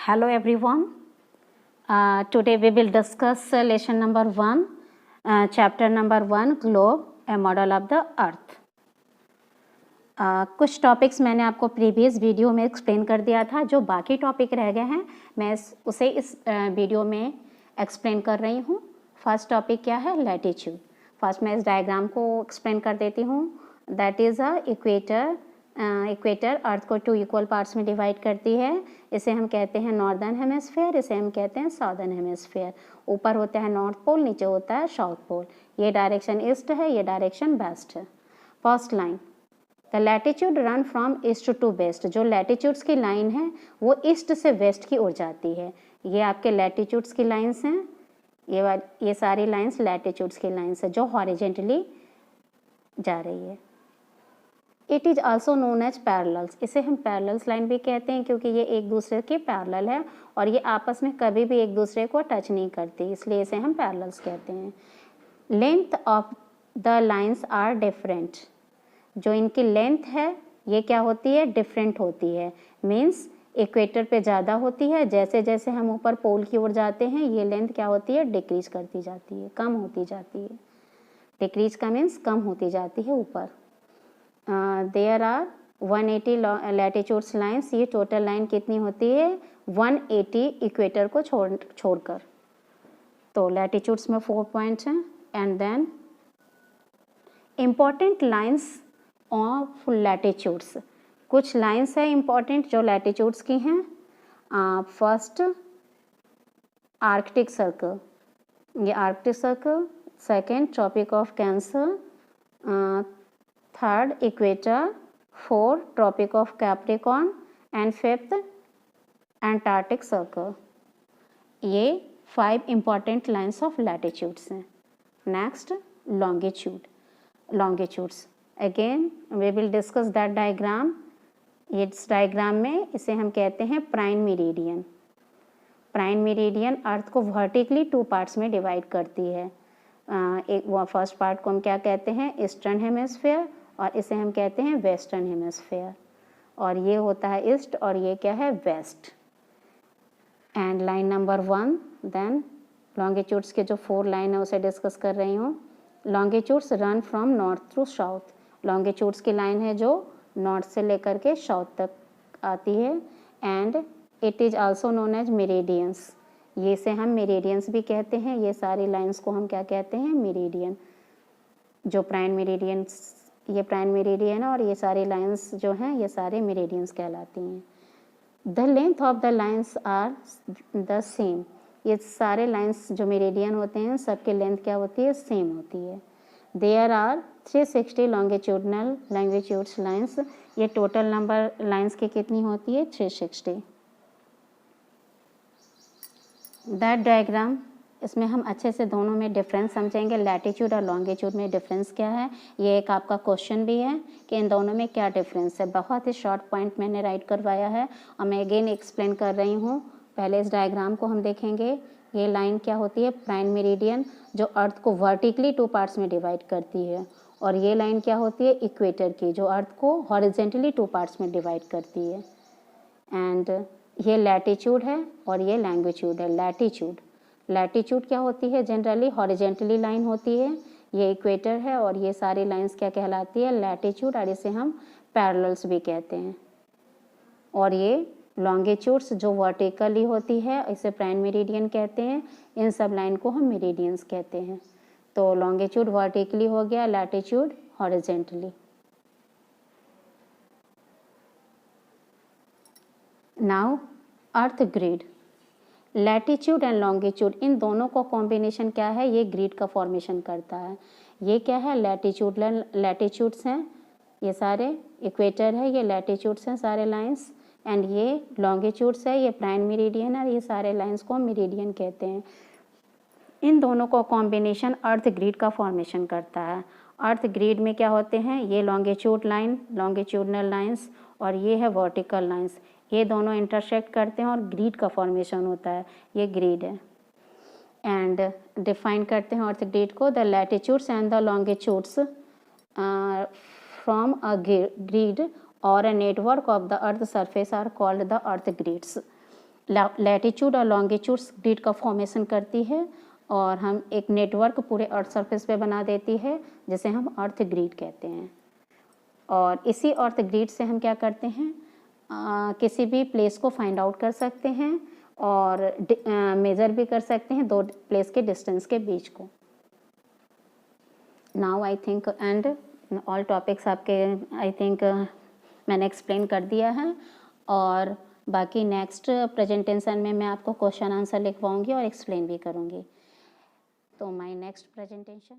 Hello everyone. Today we will discuss lesson number 1, chapter number 1, globe, a model of the earth. कुछ topics मैंने आपको previous video में explain कर दिया था, जो बाकी टॉपिक रह गए हैं मैं उसे इस वीडियो में एक्सप्लेन कर रही हूँ. फर्स्ट टॉपिक क्या है? लैटिट्यूड. फर्स्ट मैं इस डायग्राम को एक्सप्लेन कर देती हूँ. That is a equator. Equator earth को 2 इक्वल पार्ट्स में डिवाइड करती है. इसे हम कहते हैं नॉर्दर्न हेमिस्फीयर, इसे हम कहते हैं साउदर्न हेमिस्फीयर. ऊपर होता है नॉर्थ पोल, नीचे होता है साउथ पोल. ये डायरेक्शन ईस्ट है, ये डायरेक्शन वेस्ट है. First line, the latitude run from east to west. जो लैटिट्यूड्स की लाइन है वो ईस्ट से वेस्ट की ओर जाती है. ये आपके लैटिट्यूड्स की लाइन्स हैं. ये सारी लाइन्स लैटिट्यूड्स की लाइन्स है जो हॉरिजेंटली जा रही है. It is also known as parallels. इसे हम पैरेलल्स लाइन भी कहते हैं क्योंकि ये एक दूसरे के पैरेलल है और ये आपस में कभी भी एक दूसरे को टच नहीं करती, इसलिए इसे हम पैरेलल्स कहते हैं. Length of the lines are different. जो इनकी लेंथ है ये क्या होती है? डिफरेंट होती है. मीन्स इक्वेटर पे ज़्यादा होती है. जैसे जैसे हम ऊपर पोल की ओर जाते हैं ये लेंथ क्या होती है? डिक्रीज करती जाती है, कम होती जाती है. डिक्रीज का मीन्स कम होती जाती है ऊपर. There are 180 latitudes lines. ये टोटल लाइन कितनी होती है? 180 इक्वेटर को छोड़कर. तो लैटिट्यूड्स में 4 पॉइंट्स हैं. And then important lines of latitudes. कुछ लाइन्स है इम्पॉर्टेंट जो लैटिट्यूड्स की हैं. फर्स्ट आर्कटिक सर्कल, ये Arctic Circle. Second Tropic of Cancer. Third equator. Fourth Tropic of Capricorn. And fifth Antarctic Circle. ये 5 इम्पॉर्टेंट लाइन्स ऑफ लैटिट्यूड्स हैं. Next longitude. Longitudes again we will discuss that diagram. इस diagram में इसे हम कहते हैं prime meridian. Prime meridian earth को vertically 2 parts में डिवाइड करती है. एक फर्स्ट पार्ट को हम क्या कहते हैं? ईस्टर्न हेमिस्फीयर, और इसे हम कहते हैं वेस्टर्न हेमिस्फीयर. और ये होता है ईस्ट और ये क्या है? West. And line number 1. Then longitudes के जो 4 लाइन है उसे डिस्कस कर रही हूँ. Longitudes run from north through south. Longitudes की लाइन है जो नॉर्थ से लेकर के साउथ तक आती है. And it is also known as meridians. ये से हम मेरिडियंस भी कहते हैं. ये सारी लाइंस को हम क्या कहते हैं? मेरिडियन. जो प्राइम मेरिडियंस, ये प्राइम मेरिडियन है और ये सारी लाइंस जो हैं ये सारे मेरिडियंस कहलाती हैं. The length of the lines are the same. ये सारे लाइंस जो मेरिडियन होते हैं सबकी लेंथ क्या होती है? सेम होती है. There are 360 longitudinal longitudes lines. ये टोटल नंबर लाइंस की कितनी होती है? 360. दैट डायग्राम, इसमें हम अच्छे से दोनों में डिफरेंस समझेंगे. लैटिट्यूड और लॉन्गिट्यूड में डिफरेंस क्या है, ये एक आपका क्वेश्चन भी है कि इन दोनों में क्या डिफरेंस है. बहुत ही शॉर्ट पॉइंट मैंने राइट करवाया है और मैं अगेन एक्सप्लेन कर रही हूँ. पहले इस डायग्राम को हम देखेंगे. ये लाइन क्या होती है? प्राइम मेरिडियन, जो अर्थ को वर्टिकली 2 पार्ट्स में डिवाइड करती है. और ये लाइन क्या होती है? इक्वेटर की, जो अर्थ को हॉरिजेंटली 2 पार्ट्स में डिवाइड करती है. एंड ये लैटिट्यूड है और ये लैंग्विट्यूड है. लैटिट्यूड, लैटिट्यूड क्या होती है? जनरली हॉरिजेंटली लाइन होती है. ये इक्वेटर है और ये सारी लाइंस क्या कहलाती है? लैटिट्यूड, और इसे हम पैरेलल्स भी कहते हैं. और ये लॉन्गिट्यूड्स जो वर्टिकली होती है इसे प्राइम मेरिडियन कहते हैं. इन सब लाइन को हम मेरिडियंस कहते हैं. तो लॉन्गिट्यूड वर्टिकली हो गया, latitude horizontally. Now earth grid. Latitude and longitude, इन दोनों का कॉम्बिनेशन क्या है? ये ग्रिड का फॉर्मेशन करता है. ये क्या है? लैटिट्यूड्स हैं ये सारे. इक्वेटर है, ये लैटिट्यूड्स हैं सारे लाइंस. एंड ये लॉन्गिट्यूड्स है, ये प्राइम मेरिडियन है. ये सारे लाइंस को मेरिडियन कहते हैं. इन दोनों का कॉम्बिनेशन अर्थ ग्रिड का फॉर्मेशन करता है. अर्थ ग्रिड में क्या होते हैं? ये लॉन्गिट्यूड लाइन, लॉन्गिट्यूडनल लाइंस, और ये है वर्टिकल लाइंस. ये दोनों इंटरसेक्ट करते हैं और ग्रिड का फॉर्मेशन होता है. ये ग्रिड है. एंड डिफाइन करते हैं अर्थ ग्रिड को. The latitudes and the longitudes from a grid or a network of the earth surface are called the earth grids. Latitude और लॉन्गिट्यूड ग्रिड का फॉर्मेशन करती है और हम एक नेटवर्क पूरे अर्थ सरफेस पे बना देती है जिसे हम अर्थ ग्रिड कहते हैं। और इसी अर्थ ग्रिड से हम क्या करते हैं, किसी भी प्लेस को फाइंड आउट कर सकते हैं और मेज़र भी कर सकते हैं दो प्लेस के डिस्टेंस के बीच को। Now I think and all topics आपके आई थिंक मैंने एक्सप्लेन कर दिया है और बाकी नेक्स्ट प्रेजेंटेशन में मैं आपको क्वेश्चन आंसर लिखवाऊंगी और एक्सप्लेन भी करूंगी। तो माय नेक्स्ट प्रेजेंटेशन